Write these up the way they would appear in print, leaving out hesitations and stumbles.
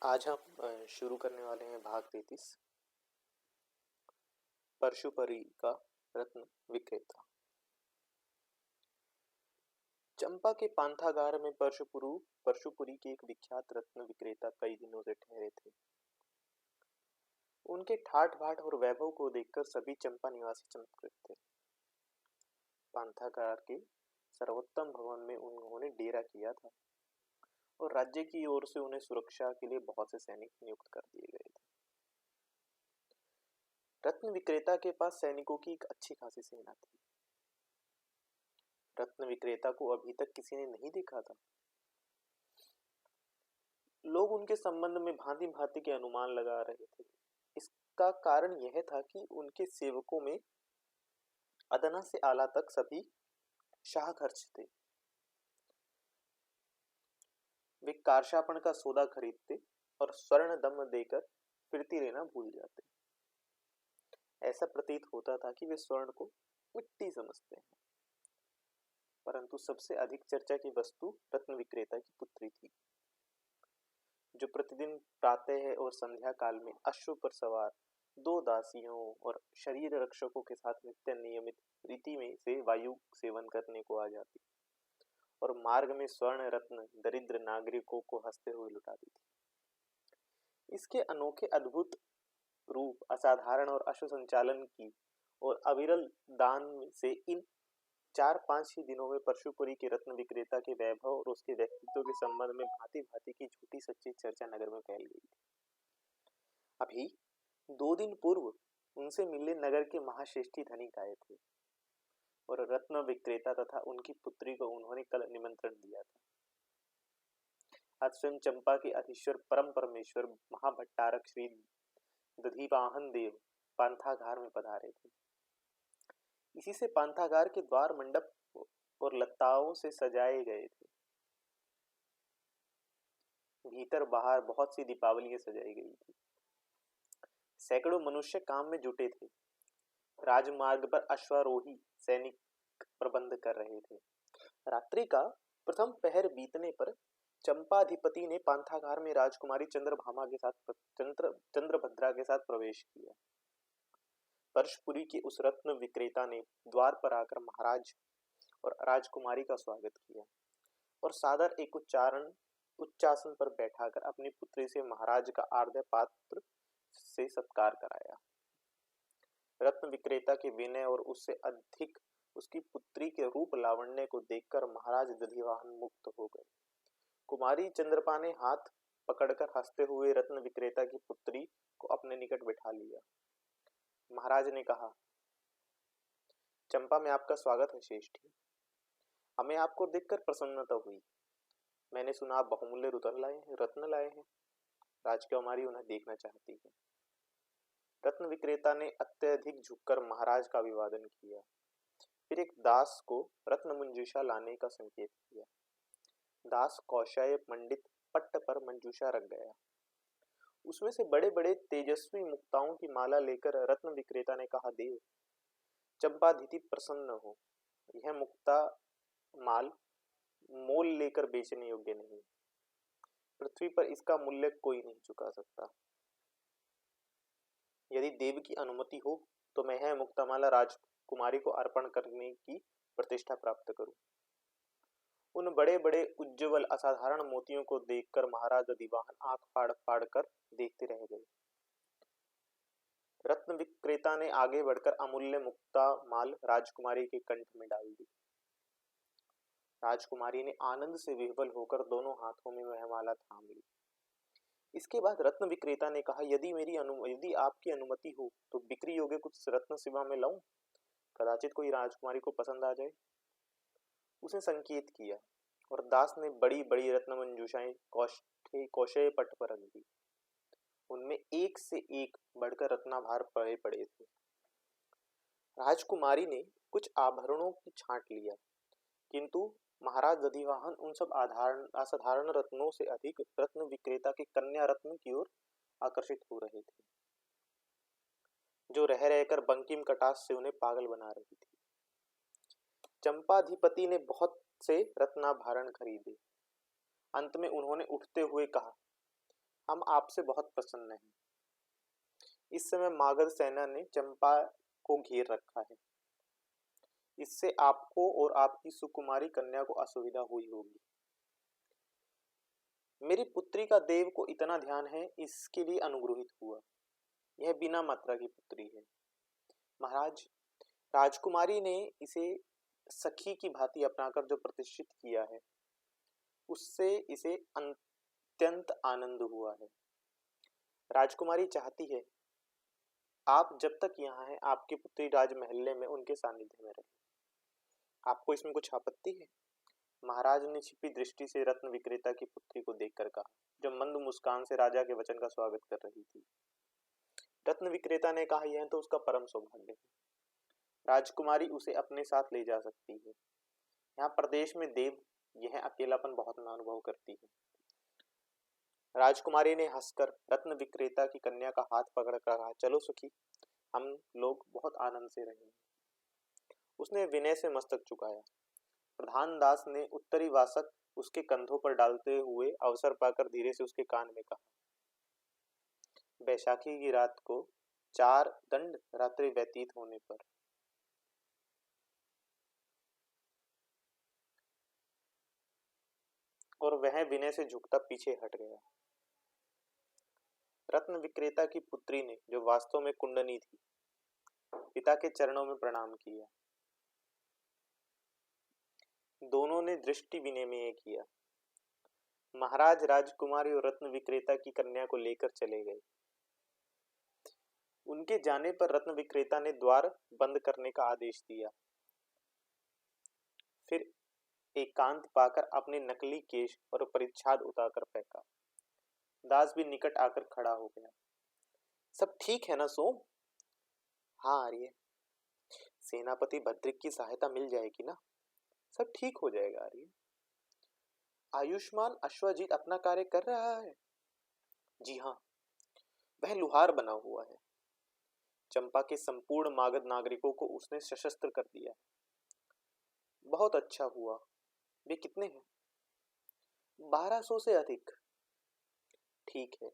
आज हम शुरू करने वाले हैं भाग 33 परशुपरी का रत्न विक्रेता। चंपा के पांथागार में परशुपुरी के एक विख्यात रत्न विक्रेता कई दिनों से ठहरे थे। उनके ठाठ बाट और वैभव को देखकर सभी चंपा निवासी चमक रहे थे। पांथागार के सर्वोत्तम भवन में उन्होंने डेरा किया था और राज्य की ओर से उन्हें सुरक्षा के लिए बहुत से सैनिक नियुक्त कर दिए गए थे। रत्न विक्रेता के पास सैनिकों की एक अच्छी खासी सेना थी। रत्न विक्रेता को अभी तक किसी ने नहीं देखा था। लोग उनके संबंध में भांति भांति के अनुमान लगा रहे थे। इसका कारण यह था कि उनके सेवकों में अदना से आला तक सभी शाहखर्च थे। वे कारशापण का सौदा खरीदते और स्वर्ण दम देकर फिरती लेना भूल जाते। ऐसा प्रतीत होता था कि वे स्वर्ण को मिट्टी समझते हैं। परंतु सबसे अधिक चर्चा की वस्तु रत्न विक्रेता की पुत्री थी, जो प्रतिदिन प्रातः और संध्या काल में अश्व पर सवार 2 दासियों और शरीर रक्षकों के साथ नित्य नियमित रीति में से वायु सेवन करने को आ जाती और मार्ग में स्वर्ण रत्न दरिद्र नागरिकों को हंसते हुए लुटाती थी। इसके अनोखे अद्भुत रूप, असाधारण और अश्व संचालन की और अविरल दान से इन 4-5 ही दिनों में परशुपुरी के रत्न विक्रेता के वैभव और उसके व्यक्तित्व के संबंध में भांति भांति की झूठी सच्ची चर्चा नगर में फैल गई थी। अभी 2 दिन पूर्व उनसे मिलने नगर के महाश्रेष्ठी धनिक आए थे और रत्न विक्रेता तथा उनकी पुत्री को उन्होंने कल निमंत्रण दिया था। आज स्वयं चंपा के अधीश्वर परम परमेश्वर महाभट्टारक श्री दधिवाहन देव पांथागार में पधारे थे। इसी से पांथागार के द्वार मंडप और लताओं से सजाए गए थे। भीतर बाहर बहुत सी दीपावलियां सजाई गई थी। सैकड़ों मनुष्य काम में जुटे थे। राजमार्ग पर अश्वारोही सैनिक प्रबंध कर रहे थे। रात्रि का प्रथम पहर बीतने पर चंपाधिपति ने पांथागार में राजकुमारी चंद्रभद्रा के साथ प्रवेश किया। परशुपुरी के उस रत्न विक्रेता ने द्वार पर आकर महाराज और राजकुमारी का स्वागत किया और सादर एक उच्चासन पर बैठाकर अपनी पुत्री से महाराज का आर्द्य पात्र से सत्कार कराया। रत्न विक्रेता के विनय और उससे अधिक उसकी पुत्री के रूप लावण्य को देखकर महाराज दधिवाहन मुक्त हो गए। कुमारी चंद्रपा ने हाथ पकड़कर हंसते हुए रत्न विक्रेता की पुत्री को अपने निकट बिठा लिया। महाराज ने कहा, चंपा में आपका स्वागत है श्रेष्ठी। हमें आपको देखकर प्रसन्नता हुई। मैंने सुना आप बहुमूल्य रत्न लाए हैं। राजकुमारी उन्हें देखना चाहती है। रत्न विक्रेता ने अत्यधिक झुककर महाराज का अभिवादन किया। फिर एक दास को रत्न मंजूषा लाने का संकेत किया। दास कौशय मंडित पट्ट पर मंजूषा रख गया। उसमें से बड़े बड़े तेजस्वी मुक्ताओं की माला लेकर रत्न विक्रेता ने कहा, देव चंपाधिति प्रसन्न हो। यह मुक्ता माल मोल लेकर बेचने योग्य नहीं। पृथ्वी पर इसका मूल्य कोई नहीं चुका सकता। यदि देव की अनुमति हो तो मैं यह मुक्तामाला राजकुमारी को अर्पण करने की प्रतिष्ठा प्राप्त करूं। उन बड़े बड़े उज्ज्वल असाधारण मोतियों को देखकर महाराज दधिवाहन आंख फाड़ फाड़ कर देखते रह गए। रत्न विक्रेता ने आगे बढ़कर अमूल्य मुक्ता माल राजकुमारी के कंठ में डाल दी। राजकुमारी ने आनंद से विह्वल होकर दोनों हाथों में वह माला थाम ली। इसके बाद रत्न विक्रेता ने कहा, यदि आपकी अनुमति हो तो बिक्री योग्य कुछ रत्न सेवा में लाऊं। कदाचित कोई राजकुमारी को पसंद आ जाए। उसने संकेत किया और दास ने बड़ी बड़ी रत्न मंजूषाएं कौशय पट पर रख दी। उनमें एक से एक बढ़कर रत्नाभार पड़े पड़े थे। राजकुमारी ने कुछ आभरणों की छांट लिया, किंतु महाराज दधिवाहन उन सब असाधारण रत्नों से अधिक रत्न विक्रेता के कन्या रत्न की ओर आकर्षित हो रहे थे, जो रह रहकर बंकिम कटास से उन्हें पागल बना रही थी। चंपाधिपति ने बहुत से रत्नाभरण खरीदे। अंत में उन्होंने उठते हुए कहा, हम आपसे बहुत प्रसन्न हैं। इस समय मागध सेना ने चंपा को घेर रखा है। इससे आपको और आपकी सुकुमारी कन्या को असुविधा हुई होगी। मेरी पुत्री का देव को इतना ध्यान है, इसके लिए अनुग्रहित हुआ। यह बिना मात्रा की पुत्री है। महाराज, राजकुमारी ने इसे सखी की भांति अपनाकर जो प्रतिष्ठित किया है, उससे इसे अत्यंत आनंद हुआ है। राजकुमारी चाहती है आप जब तक यहाँ हैं आपकी पुत्री राजमहल में उनके सानिध्य में रहे। आपको इसमें कुछ आपत्ति है? महाराज ने छिपी दृष्टि से रत्न विक्रेता की पुत्री को देखकर कहा, जो मंद मुस्कान से राजा के वचन का स्वागत कर रही थी। रत्न विक्रेता ने कहा, यह तो उसका परम सौभाग्य है। राजकुमारी उसे अपने साथ ले जा सकती है। यहाँ प्रदेश में देव यह अकेलापन बहुत न अनुभव करती है। राजकुमारी ने हंसकर रत्न विक्रेता की कन्या का हाथ पकड़कर कहा, चलो सखी, हम लोग बहुत आनंद से रहेंगे। उसने विनय से मस्तक झुकाया। प्रधान दास ने उत्तरी वासक उसके कंधों पर डालते हुए अवसर पाकर धीरे से उसके कान में कहा, बैशाखी की रात को 4 दंड रात्रि व्यतीत होने पर और वह विनय से झुकता पीछे हट गया। रत्न विक्रेता की पुत्री ने, जो वास्तव में कुंडनी थी, पिता के चरणों में प्रणाम किया। दोनों ने दृष्टि विनिमय किया। महाराज राजकुमारी और रत्न विक्रेता की कन्या को लेकर चले गए। उनके जाने पर रत्न विक्रेता ने द्वार बंद करने का आदेश दिया। फिर एकांत पाकर अपने नकली केश और परिच्छाद उतारकर फेंका। दास भी निकट आकर खड़ा हो गया। सब ठीक है ना सोम? हाँ आर्य, सेनापति भद्रिक की सहायता मिल जाएगी ना? सब ठीक हो जाएगा आर्य। आयुष्मान अश्वजीत अपना कार्य कर रहा है? जी हाँ, वह लुहार बना हुआ है। चंपा के संपूर्ण मागध नागरिकों को उसने सशस्त्र कर दिया। बहुत अच्छा हुआ। वे कितने हैं? 1200 से अधिक। ठीक है।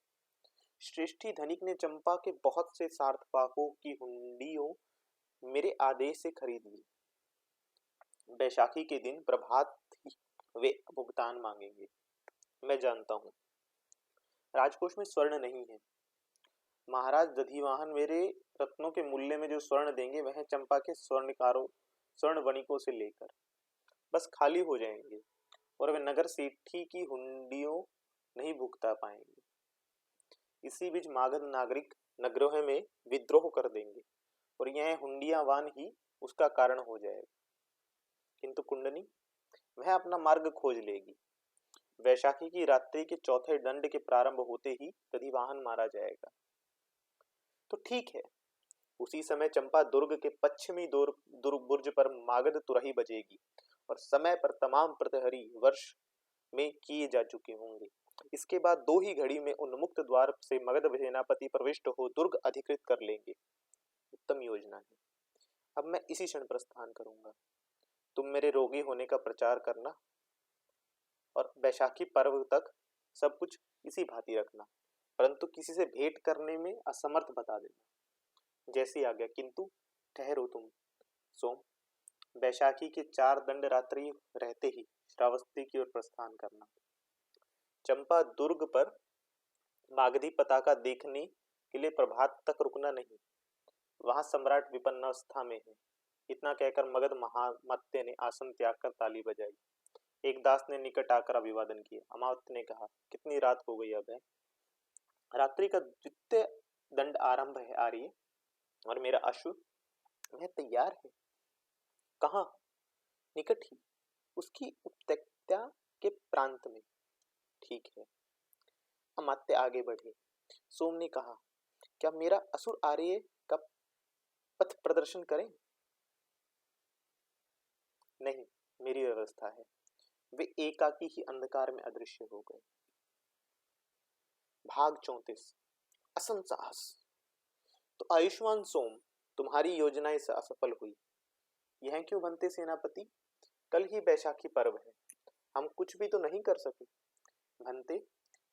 श्रेष्ठी धनिक ने चंपा के बहुत से सार्थपाकों की हुंडियों मेरे आदेश से खरीद ली। बैशाखी के दिन प्रभात ही वे भुगतान मांगेंगे। मैं जानता हूं। राजकोष में स्वर्ण नहीं है। महाराज दधिवाहन मेरे रत्नों के मूल्य में जो स्वर्ण देंगे वह चंपा के स्वर्णकारों स्वर्ण वणिकों से लेकर बस खाली हो जाएंगे और वे नगर सेठी की हुंडियों नहीं भुगता पाएंगे। इसी बीच मागध नागरिक नगरों में विद्रोह कर देंगे और यह हुंडियावान ही उसका कारण हो जाएगा। किंतु कुंडनी, वह अपना मार्ग खोज लेगी। वैशाखी की रात्रि के चौथे दंड के प्रारंभ होते ही दधिवाहन मारा जाएगा। तो ठीक है। उसी समय चंपा दुर्ग के पश्चिमी बुर्ज पर मागध तुरही बजेगी और समय पर तमाम प्रहरी वर्ष में किए जा चुके होंगे। इसके बाद 2 ही घड़ी में उन्मुक्त द्वार से मगध सेनापति प्रविष्ट हो दुर्ग अधिकृत कर लेंगे। उत्तम योजना है। अब मैं इसी क्षण प्रस्थान करूंगा। तुम मेरे रोगी होने का प्रचार करना और बैशाखी पर्व तक सब कुछ इसी भांति रखना, परंतु किसी से भेंट करने में असमर्थ बता देना। जैसी आज्ञा। किंतु ठहरो तुम सोम। बैशाखी के 4 दंड रात्रि रहते ही श्रावस्ती की ओर प्रस्थान करना। चंपा दुर्ग पर मागधी पताका देखने के लिए प्रभात तक रुकना नहीं। वहां सम्राट विपन्नावस्था में है। इतना कहकर मगध महामत्य ने आसन त्याग कर ताली बजाई। एक दास ने निकट आकर अभिवादन किया। अमात्य ने कहा, कितनी रात हो गई अब है? रात्रि का द्वितीय दंड आरंभ है आर्य, और मेरा अश्व वह तैयार है। कहाँ? निकट ही, उसकी उपत्यका के प्रांत में। ठीक है। अमात्य आगे बढ़े। सोम ने कहा, क्या मेरा असुर आर्य का पथ प्रदर्शन करें? नहीं, मेरी व्यवस्था है। वे एकाकी ही अंधकार में अदृश्य हो गए। भाग 34। असम साहस। तो आयुष्मान सोम, तुम्हारी योजनाएं असफल हुई। यह क्यों बनते सेनापति? कल ही बैशाखी पर्व है। हम कुछ भी तो नहीं कर सके। भंते,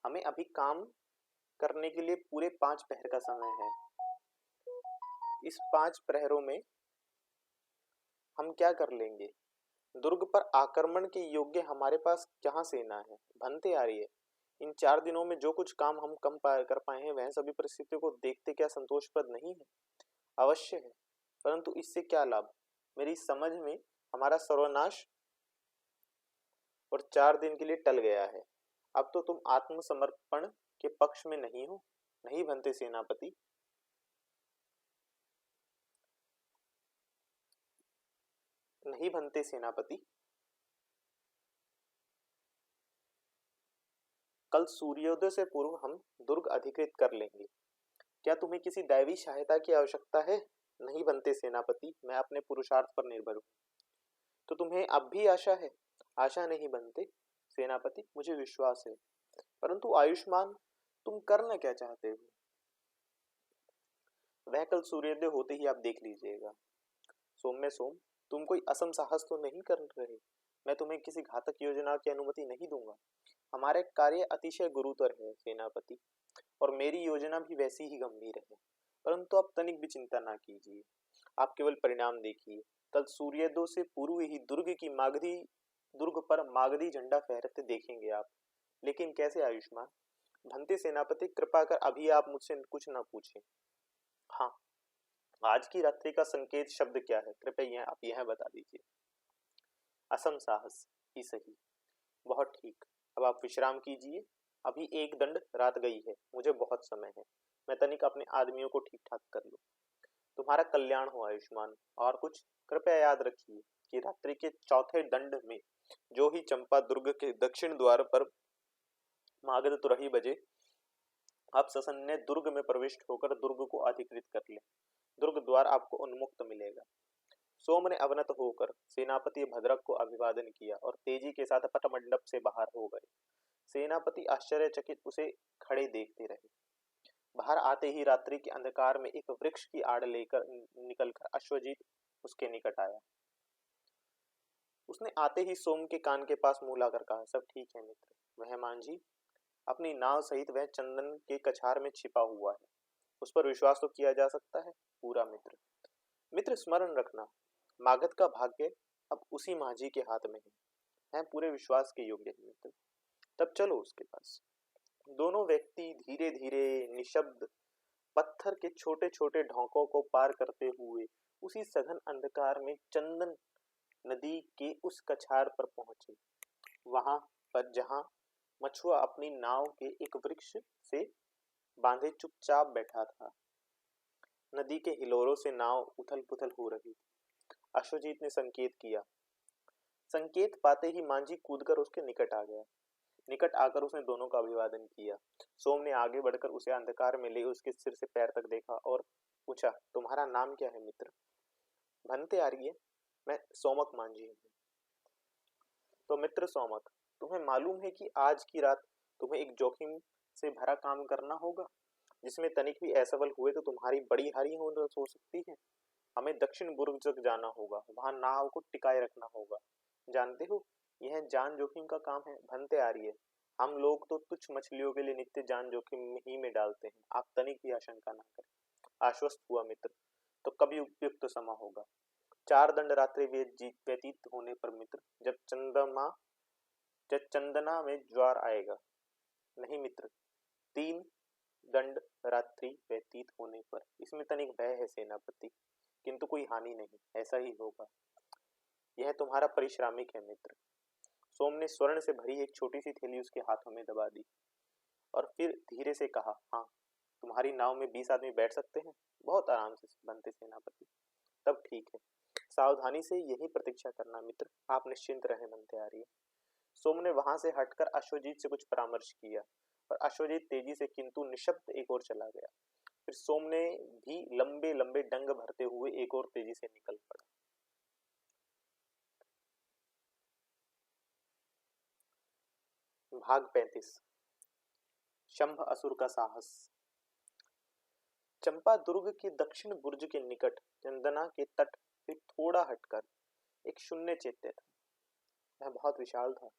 हमें अभी काम करने के लिए पूरे 5 प्रहर का समय है। इस 5 प्रहरों में हम क्या कर लेंगे? दुर्ग पर आक्रमण के योग्य हमारे पास कहाँ सेना है? भनते आ रही है। इन 4 दिनों में जो कुछ काम हम कम कर पाए हैं वह सभी परिस्थितियों को देखते क्या संतोषप्रद नहीं है? अवश्य है, परंतु इससे क्या लाभ? मेरी समझ में हमारा सर्वनाश और 4 दिन के लिए टल गया है। अब तो तुम आत्मसमर्पण के पक्ष में नहीं हो, नहीं बनते सेनापति? नहीं बनते सेनापति। कल सूर्योदय से पूर्व हम दुर्ग अधिकृत कर लेंगे। क्या तुम्हें किसी दैवी सहायता की आवश्यकता है? नहीं बनते सेनापति, मैं अपने पुरुषार्थ पर निर्भर हूँ। तो तुम्हें अब भी आशा है? आशा नहीं बनते सेनापति, मुझे विश्वास है। परंतु आयुष्मान, तुम करना क्या चाहते हो? वह कल सूर्योदय होते ही आप देख लीजिएगा। सोम, तुम कोई असम साहस तो नहीं कर रहे? मैं तुम्हें किसी घातक योजना की अनुमति नहीं दूंगा। हमारे कार्य अतिशय गुरुतर है सेनापति, और मेरी योजना भी वैसी ही गंभीर है। परंतु आप तनिक भी चिंता ना कीजिए, आप केवल परिणाम देखिए। कल सूर्योदय से पूर्व ही दुर्ग पर मागधी झंडा फहरते देखेंगे आप। लेकिन कैसे आयुष्मान? भंते सेनापति, कृपा कर अभी आप मुझसे कुछ ना पूछें। हाँ, आज की रात्रि का संकेत शब्द क्या है? कृपया आप यह बता दीजिए। असम साहस ही सही। बहुत ठीक, अब आप विश्राम कीजिए। अभी एक दंड रात गई है, मुझे बहुत समय है। मैं तनिक अपने आदमियों को ठीक ठाक कर लूं। तुम्हारा कल्याण हो आयुष्मान। और कुछ? कृपया याद रखिए कि रात्रि के चौथे दंड में जो ही चंपा दुर्ग के दक्षिण द्वार पर मागध तुरही बजे, आप ससन्य दुर्ग में प्रविष्ट होकर दुर्ग को अधिकृत कर ले। दुर्ग द्वार आपको उन्मुक्त मिलेगा। सोम ने अवनत होकर सेनापति भद्रक को अभिवादन किया और तेजी के साथ पट मंडप से बाहर हो गए। सेनापति आश्चर्यचकित उसे खड़े देखते रहे। बाहर आते ही रात्रि के अंधकार में एक वृक्ष की आड़ लेकर निकलकर अश्वजीत उसके निकट आया। उसने आते ही सोम के कान के पास मुंह लाकर कहा, सब ठीक है मित्र। वह मांझी अपनी नाव सहित वह चंदन के कछार में छिपा हुआ है, उस पर विश्वास तो किया जा सकता है? पूरा मित्र। मित्र, स्मरण रखना, मागध का भाग्य अब उसी माझी के हाथ में है पूरे विश्वास के योग्य है मित्र। तब चलो उसके पास। दोनों व्यक्ति धीरे धीरे निशब्द पत्थर के छोटे छोटे ढोकों को पार करते हुए उसी सघन अंधकार में चंदन नदी के उस कछार पर पहुंचे, वहां पर जहां मछुआ अपनी नाव के एक वृक्ष से बांधे चुपचाप बैठा था। नदी के हिलोरों से नाव उथल पुथल हो रही थी। अश्वजीत ने संकेत किया। संकेत पाते ही मांझी कूदकर उसके निकट आ गया। निकट आकर उसने दोनों का अभिवादन किया। सोम ने आगे बढ़कर उसे अंधकार में ले उसके सिर से पैर तक देखा और पूछा, तुम्हारा नाम क्या है मित्र? भनते आ रही है, मैं सोमक मांझी हूँ। तो मित्र सोमक, तुम्हें मालूम है कि आज की रात तुम्हें एक जोखिम से भरा काम करना होगा, जिसमें तनिक भी असफल हुए तो तुम्हारी बड़ी हानि हो सकती है। हमें दक्षिण पूर्व तक जाना होगा, वहां नाव को टिकाए रखना होगा। जानते हो, यह जान जोखिम का काम है। भनते आ रही है, हम लोग तो तुच्छ मछलियों के लिए नित्य जान जोखिम ही में डालते हैं। आप तनिक भी आशंका ना करें। आश्वस्त हुआ मित्र। तो कभी उपयुक्त समय होगा। 4 दंड रात्रि व्यतीत होने पर मित्र, जब चंदना में ज्वार आएगा। नहीं मित्र, 3 दंड रात्रि व्यतीत होने पर। इसमें तनिक भय है सेनापति, किंतु कोई हानि नहीं, ऐसा ही होगा। यह तुम्हारा परिश्रामिक है मित्र। सोम ने स्वर्ण से भरी एक छोटी सी थैली उसके हाथों में दबा दी और फिर धीरे से कहा, हाँ, तुम्हारी नाव में 20 आदमी बैठ सकते हैं, बहुत आराम से बनते सेनापति। तब ठीक है, सावधानी से यही प्रतीक्षा करना मित्र, आप निश्चिंत रहें। बनते आ रही है। सोम ने वहां से हटकर अश्वजीत से कुछ परामर्श किया और अश्वजीत तेजी से किंतु निशब्द एक ओर चला गया। फिर सोम ने भी लंबे लंबे डंग भरते हुए एक और तेजी से निकल पड़ा। भाग 35। शंभ असुर का साहस। चंपा दुर्ग के दक्षिण बुर्ज के निकट चंदना के तट से थोड़ा हटकर एक शून्य चैत्य था। वह बहुत विशाल था।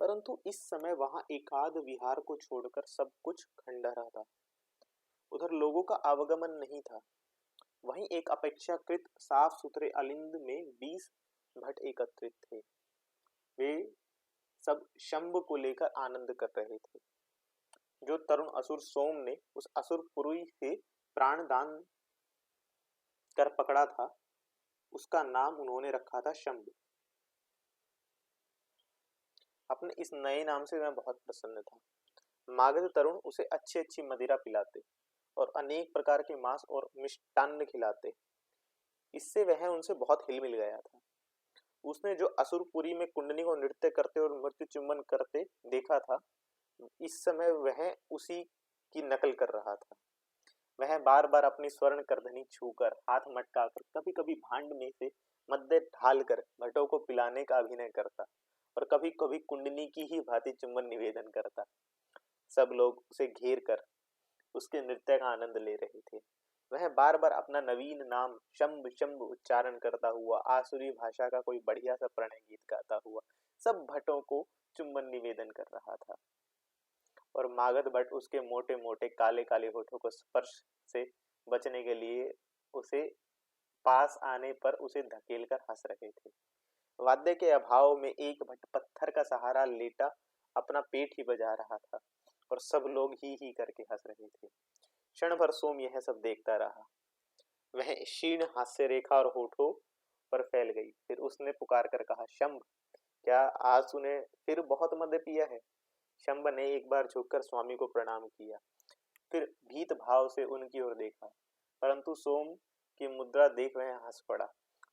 परंतु इस समय वहां एकाध विहार को छोड़कर सब कुछ खंडहर था। उधर लोगों का आवागमन नहीं था। वहीं एक अपेक्षाकृत साफ सुथरे अलिंद में 20 भट एकत्रित थे। वे सब शंभ को लेकर आनंद कर रहे थे। जो तरुण असुर सोम ने उस असुर पुरी से प्राण दान कर पकड़ा था, उसका नाम उन्होंने रखा था शंभ। अपने इस नए नाम से मैं बहुत प्रसन्न था। मागध तरुण उसे अच्छी अच्छी मदिरा पिलाते और अनेक प्रकार के मांस और मिष्टान्न खिलाते। इससे वह उनसे बहुत हिल मिल गया था। उसने जो असुरपुरी में कुंडनी को नृत्य करते और मृत्यु चुंबन करते देखा था, इस समय वह उसी की नकल कर रहा था। वह बार बार अपनी स्वर्ण करधनी छूकर, हाथ मटकाकर, कभी कभी भांड में से मद्य ढालकर भटों को पिलाने का अभिनय करता और कभी कभी कुंडनी की ही भांति चुंबन निवेदन करता। सब लोग उसे घेर कर उसके नृत्य का आनंद ले रहे थे। वह बार बार अपना नवीन नाम शंभ शंभ उच्चारण करता हुआ आसुरी भाषा का कोई बढ़िया सा प्रणय गीत गाता हुआ सब भट्टों को चुंबन निवेदन कर रहा था। और मागध भट्ट उसके मोटे मोटे काले काले होठों को स्पर्श से बचने के लिए उसे पास आने पर उसे धकेल कर हंस रहे थे। वाद्य के अभाव में एक भट्ट पत्थर का सहारा लेटा अपना पेट ही बजा रहा था और सब लोग ही करके हंस रहे थे। क्षण भर सोम यह सब देखता रहा। वह क्षीण हास्य रेखा और होठों पर फैल गई। फिर उसने पुकार कर कहा, शंभ, क्या आज तूने फिर बहुत मद्य पिया है? शंभ ने एक बार झुककर स्वामी को प्रणाम किया, फिर भीत भाव से उनकी ओर देखा, परंतु सोम की मुद्रा देख वह हंस पड़ा।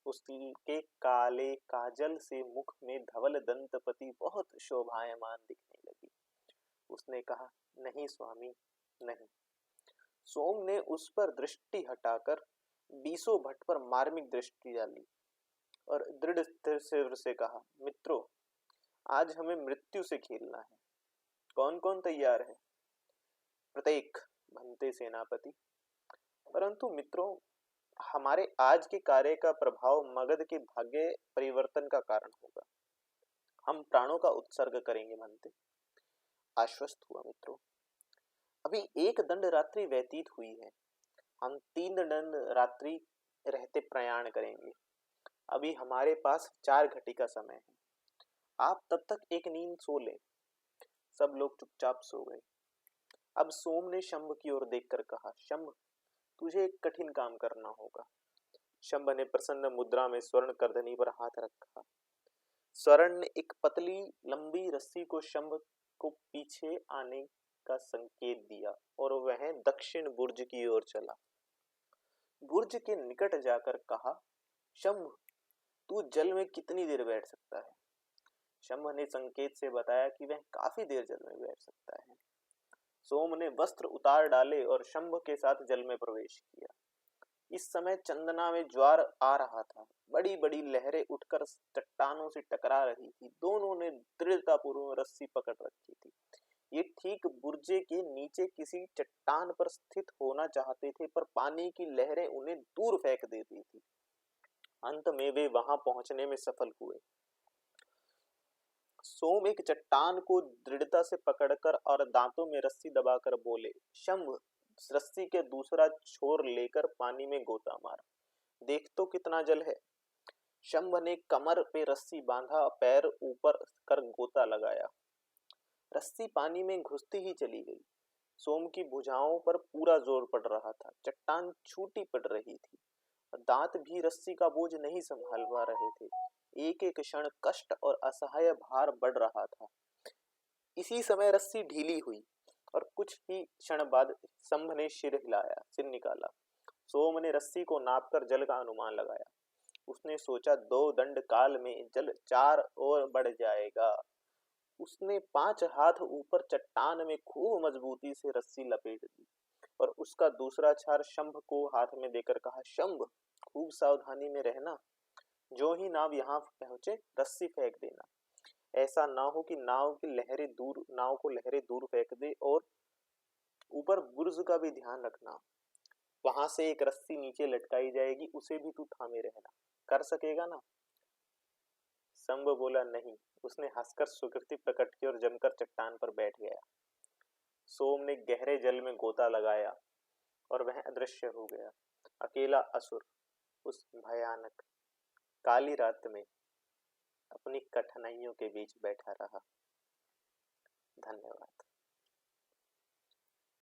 उसके काले काजल से मुख में धवल दंतपति बहुत शोभायमान दिखने लगी। उसने कहा, नहीं स्वामी, नहीं। सोम ने उस पर दृष्टि हटाकर बीसों भट्ट पर मार्मिक दृष्टि डाली और दृढ़ स्थिर से कहा, मित्रों, आज हमें मृत्यु से खेलना है। कौन कौन तैयार है? प्रत्येक, भंते सेनापति। परंतु मित्रों, हमारे आज के कार्य का प्रभाव मगध के भाग्य परिवर्तन का कारण होगा। हम प्राणों का उत्सर्ग करेंगे भंते। आश्वस्त हुआ मित्रों। अभी एक दंड रात्रि व्यतीत हुई है। हम 3 दंड रात्रि रहते प्रयाण करेंगे। अभी हमारे पास 4 घटी का समय है। आप तब तक एक नींद सो लें। सब लोग चुपचाप सो गए। अब सोम ने शंभ की ओर देखकर कहा, शंभ, तुझे एक कठिन काम करना होगा। शंभ ने प्रसन्न मुद्रा में स्वर्ण करधनी पर हाथ रखा। स्वर्ण ने एक पतली लंबी रस्सी को शंभ को पीछे आने का संकेत दिया और वह दक्षिण बुर्ज की ओर चला। बुर्ज के निकट जाकर कहा, शंभ, तू जल में कितनी देर बैठ सकता है? शंभ ने संकेत से बताया कि वह काफी देर जल में बैठ सकता है। सोम ने वस्त्र उतार डाले और शंभ के साथ जल में प्रवेश किया। इस समय चंदना में ज्वार आ रहा था। बड़ी बड़ी लहरें उठकर चट्टानों से टकरा रही थी। दोनों ने दृढ़तापूर्वक रस्सी पकड़ रखी थी। ये ठीक बुर्जे के नीचे किसी चट्टान पर स्थित होना चाहते थे, पर पानी की लहरें उन्हें दूर फेंक देती थी। अंत में वे वहां पहुंचने में सफल हुए। सोम एक चट्टान को दृढ़ता से पकड़कर और दांतों में रस्सी दबाकर बोले, शंभ, रस्सी के दूसरा छोर लेकर पानी में गोता मार, देख तो कितना जल है। शंभ ने कमर पे रस्सी बांधा, पैर ऊपर कर गोता लगाया। रस्सी पानी में घुसती ही चली गई। सोम की भुजाओं पर पूरा जोर पड़ रहा था। चट्टान छूटी पड़ रही थी। दांत भी रस्सी का बोझ नहीं संभाल पा रहे थे। एक एक क्षण कष्ट और असहाय भार बढ़ रहा था। इसी समय रस्सी ढीली हुई और कुछ ही क्षण बाद शंभ ने सिर हिलाया, सिर निकाला। सोम ने रस्सी को नापकर जल का अनुमान लगाया। उसने सोचा, 2 दंड काल में जल 4 और बढ़ जाएगा। उसने 5 हाथ ऊपर चट्टान में खूब मजबूती से रस्सी लपेट दी और उसका दूसरा छार शंभ को हाथ में देकर कहा, शंभ, खूब सावधानी में रहना। जो ही नाव यहाँ पहुंचे, रस्सी फेंक देना। ऐसा ना हो कि नाव को लहरें दूर फेंक दे। और ऊपर बुर्ज का भी ध्यान रखना। वहां से एक रस्सी नीचे लटकाई जाएगी, उसे भी तू थामे रहना। कर सकेगा ना? शंभ बोला नहीं। उसने हंसकर स्वीकृति प्रकट की और जमकर चट्टान पर बैठ गया। सोम ने गहरे जल में गोता लगाया और वह अदृश्य हो गया। अकेला असुर उस भयानक काली रात में अपनी कठिनाइयों के बीच बैठा रहा। धन्यवाद।